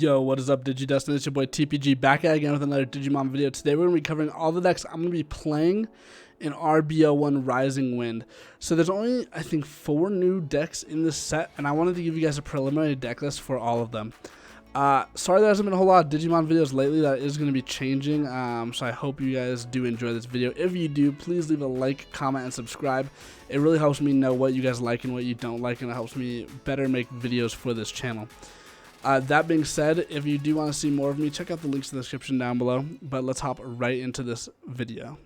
Yo, what is up, DigiDestin? It's your boy TPG back at again with another Digimon video. Today we're going to be covering all the decks I'm going to be playing in RBO1 Rising Wind. So there's only, I think, 4 new decks in this set, and I wanted to give you guys a preliminary deck list for all of them. Sorry there hasn't been a whole lot of Digimon videos lately. That is going to be changing, so I hope you guys do enjoy this video. If you do, please leave a like, comment, and subscribe. It really helps me know what you guys like and what you don't like, and it helps me better make videos for this channel. That being said, if you do want to see more of me, check out the links in the description down below. But let's hop right into this video.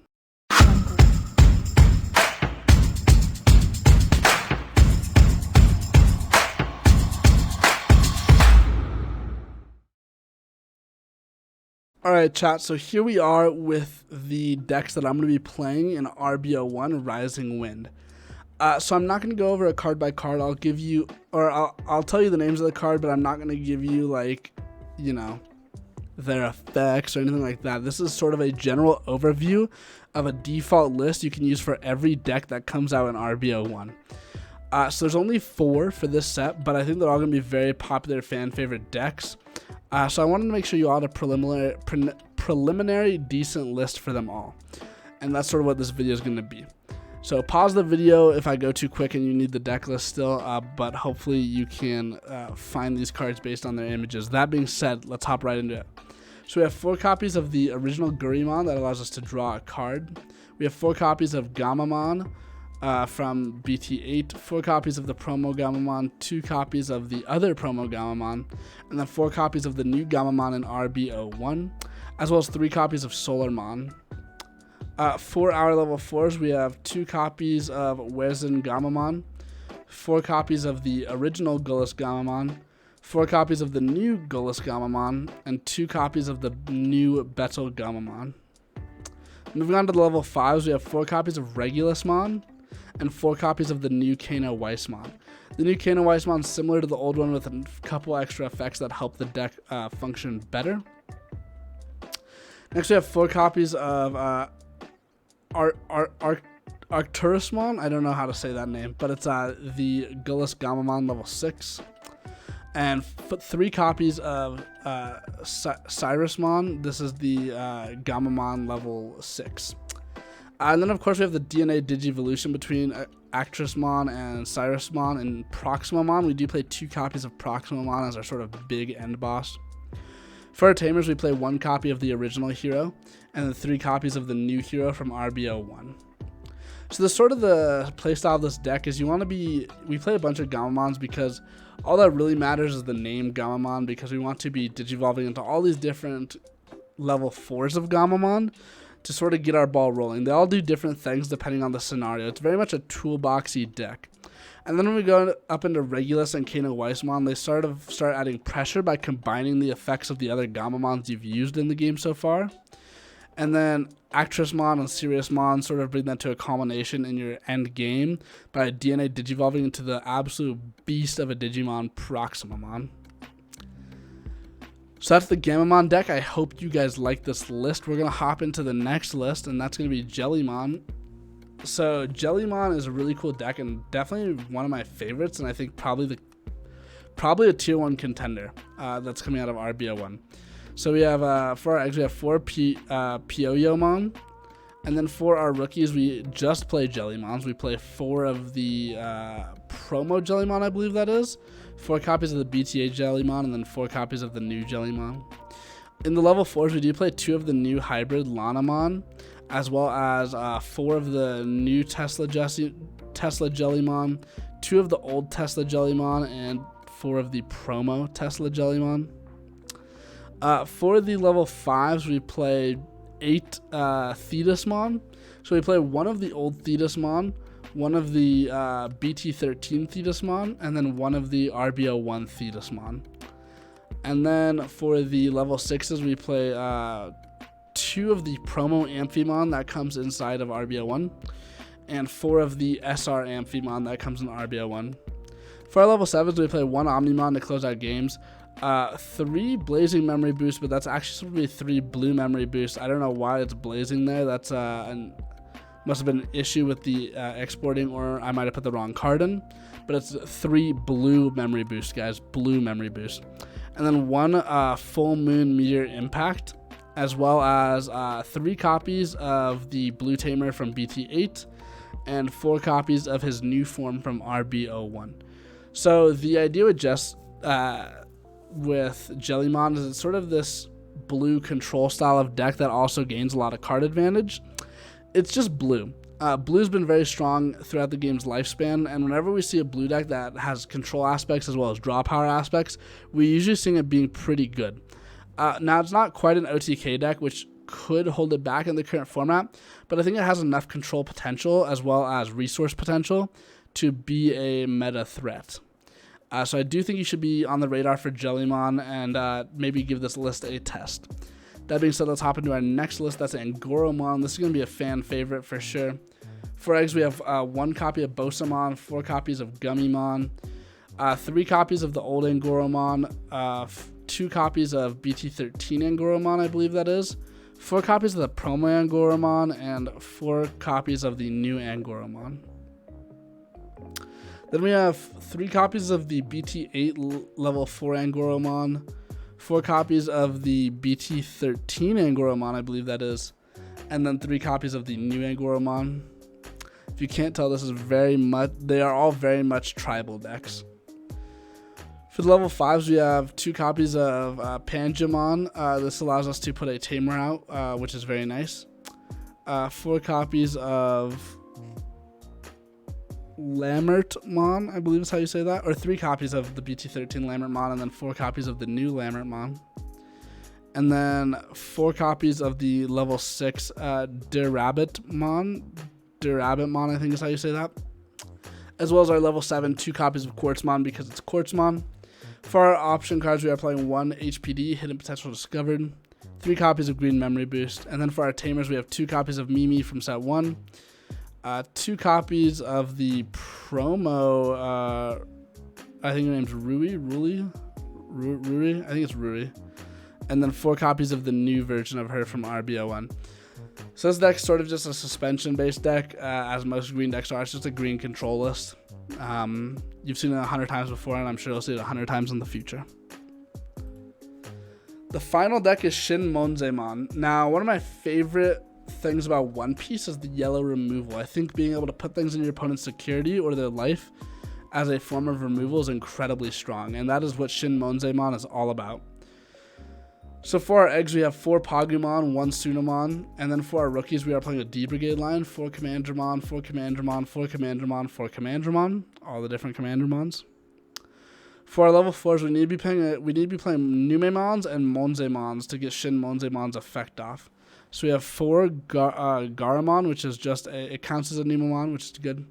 Alright chat, so here we are with the decks that I'm going to be playing in RBO1 Rising Wind. So I'm not going to go over a card by card. I'll give you, or I'll tell you the names of the card, but I'm not going to give you, like, you know, their effects or anything like that. This is sort of a general overview of a default list you can use for every deck that comes out in RBO1. So there's only 4 for this set, but I think they're all going to be very popular fan favorite decks. So I wanted to make sure you all had a preliminary decent list for them all. And that's sort of what this video is going to be. So pause the video if I go too quick and you need the deck list still, but hopefully you can find these cards based on their images. That being said, let's hop right into it. So we have 4 copies of the original Angoromon that allows us to draw a card. We have 4 copies of Gamamon from BT8, 4 copies of the promo Gamamon, 2 copies of the other promo Gamamon, and then 4 copies of the new Gamamon in RBO1, as well as 3 copies of Solarmon. For our level 4s, we have 2 copies of Resurgence Gamamon, 4 copies of the original Gullus Gamamon, 4 copies of the new Gullus Gamamon, and 2 copies of the new Betel Gamamon. Moving on to the level 5s, we have 4 copies of Regulusmon, and 4 copies of the new Kano Weissmon. The new Kano Weissmon is similar to the old one with a couple extra effects that help the deck function better. Next, we have 4 copies of Arcturusmon. I don't know how to say that name, but it's the Gullus Gamamon level 6. And 3 copies of Cyrusmon. This is the Gamamon level 6. And then, of course, we have the DNA Digivolution between Actressmon and Cyrusmon and Proximamon. We do play 2 copies of Proximamon as our sort of big end boss. For our Tamers, we play 1 copy of the original hero and then 3 copies of the new hero from RBO1. So the sort of the playstyle of this deck is we play a bunch of Gamamons because all that really matters is the name Gamamon, because we want to be digivolving into all these different level 4s of Gamamon to sort of get our ball rolling. They all do different things depending on the scenario. It's very much a toolboxy deck. And then when we go up into Regulus and Kano Weissmon, they start adding pressure by combining the effects of the other Gamamons you've used in the game so far. And then Actressmon and Siriusmon sort of bring that to a culmination in your end game by DNA digivolving into the absolute beast of a Digimon, Proximamon. So that's the Gamamon deck. I hope you guys like this list. We're going to hop into the next list, and that's going to be Jellyman. So Jellyman is a really cool deck and definitely one of my favorites, and I think probably a tier 1 contender that's coming out of RBO1. So we have for our eggs, we have 4 Pyoyomon, and then for our rookies, we just play Jellymons. We play 4 of the promo Jellymon, I believe that is, 4 copies of the BTA Jellymon, and then 4 copies of the new Jellymon. In the level 4s, we do play 2 of the new hybrid Lanamon, as well as 4 of the new Tesla Jellymon, 2 of the old Tesla Jellymon, and 4 of the promo Tesla Jellymon. For the level 5s, we play 8 Thetismon. So we play 1 of the old Thetismon, 1 of the BT13 Thetismon, and then 1 of the RBO1 Thetismon. And then for the level 6s, we play 2 of the promo Amphimon that comes inside of RBO1, and 4 of the SR Amphimon that comes in RBO1. For our level 7s, we play 1 Omnimon to close out games, 3 Blazing Memory Boosts, but that's actually supposed to be 3 Blue Memory Boosts. I don't know why it's blazing there. That's must have been an issue with the exporting, or I might have put the wrong card in. But it's 3 Blue Memory Boosts, guys. Blue Memory Boost. and then 1 Full Moon Meteor Impact, as well as 3 copies of the Blue Tamer from BT8, and 4 copies of his new form from RB01. So the idea with Jellyman is it's sort of this blue control style of deck that also gains a lot of card advantage. It's just blue. Blue's been very strong throughout the game's lifespan, and whenever we see a blue deck that has control aspects as well as draw power aspects, we usually see it being pretty good. Now, it's not quite an OTK deck, which could hold it back in the current format, but I think it has enough control potential as well as resource potential to be a meta threat. So I do think you should be on the radar for Jellyman and maybe give this list a test. That being said, let's hop into our next list. That's Angoromon. This is going to be a fan favorite for sure. For eggs, we have 1 copy of Bosamon, 4 copies of Gummymon, 3 copies of the old Angoromon, 2 copies of BT13 Angoromon, I believe that is, 4 copies of the promo Angoromon, and 4 copies of the new Angoromon. Then we have 3 copies of the BT8 level 4 Angoromon, 4 copies of the BT13 Angoromon, I believe that is, and then 3 copies of the new Angoromon. If you can't tell, they are all very much tribal decks. For the level 5s, we have 2 copies of Pangemon. This allows us to put a Tamer out, which is very nice. 4 copies of Lammertmon, I believe is how you say that, or 3 copies of the BT13 Lammertmon, and then 4 copies of the new Lammertmon, and then 4 copies of the level 6 Derabbitmon, I think is how you say that, as well as our level 7 2 copies of Quartzmon because it's Quartzmon. For our option cards, we are playing 1 HPD, Hidden Potential Discovered, 3 copies of Green Memory Boost, and then for our Tamers, we have 2 copies of Mimi from set 1, 2 copies of the promo, I think her name's Rui, I think it's Rui, and then 4 copies of the new version of her from RB01. So this deck's sort of just a suspension-based deck, as most green decks are. It's just a green control list. You've seen it 100 times before, and I'm sure you'll see it 100 times in the future. The final deck is Shinmonzemon. Now, one of my favorite things about One Piece is the yellow removal. I think being able to put things in your opponent's security or their life as a form of removal is incredibly strong, and that is what Shinmonzemon is all about. So for our eggs, we have 4 Pagumon, 1 Sunamon, and then for our rookies, we are playing a D-Brigade line, 4 Commandromon, 4 Commandromon, 4 Commandromon, 4 Commandromon, all the different Commandromons. For our level 4s, we need to be playing Numemons and Monzemons to get Shinmonzemon's effect off. So we have 4 Garamon, which is just it counts as a Numemon, which is good.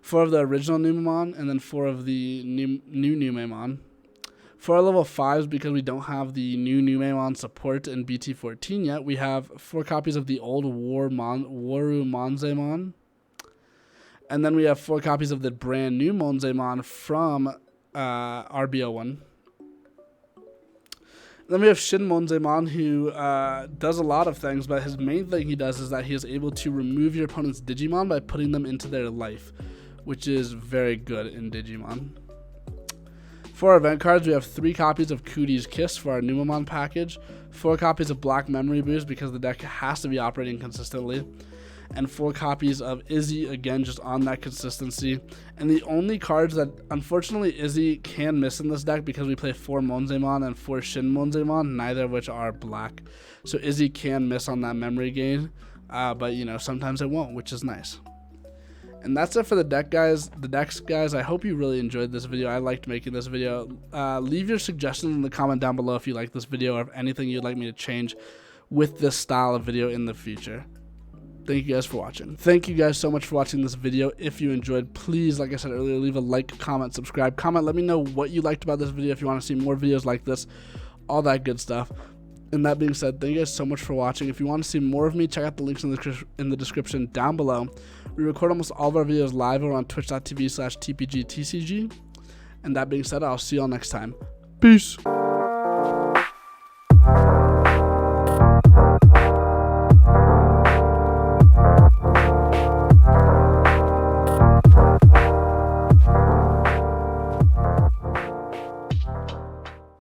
4 of the original Numemon, and then 4 of the new Numemon. For our level 5s, because we don't have the new Numemon support in BT14 yet, we have 4 copies of the old Waru Monzemon. And then we have 4 copies of the brand new Monzemon from RB01. Then we have Shinmonzemon, who does a lot of things, but his main thing he does is that he is able to remove your opponent's Digimon by putting them into their life, which is very good in Digimon. For our event cards, we have 3 copies of Cootie's Kiss for our Numemon package, 4 copies of Black Memory Boost because the deck has to be operating consistently, and 4 copies of Izzy, again, just on that consistency. And the only cards that, unfortunately, Izzy can miss in this deck because we play 4 Monzemon and 4 Shinmonzemon, neither of which are black. So Izzy can miss on that memory gain, but, you know, sometimes it won't, which is nice. And that's it for the decks, guys. I hope you really enjoyed this video. I liked making this video. Leave your suggestions in the comment down below if you like this video or if anything you'd like me to change with this style of video in the future. Thank you guys for watching. Thank you guys so much for watching this video. If you enjoyed, please, like I said earlier, leave a like, comment, subscribe. Comment, let me know what you liked about this video, if you want to see more videos like this, all that good stuff. And that being said, thank you guys so much for watching. If you want to see more of me, check out the links in the description down below. We record almost all of our videos live over on twitch.tv/TPGTCG. And that being said, I'll see y'all next time. Peace.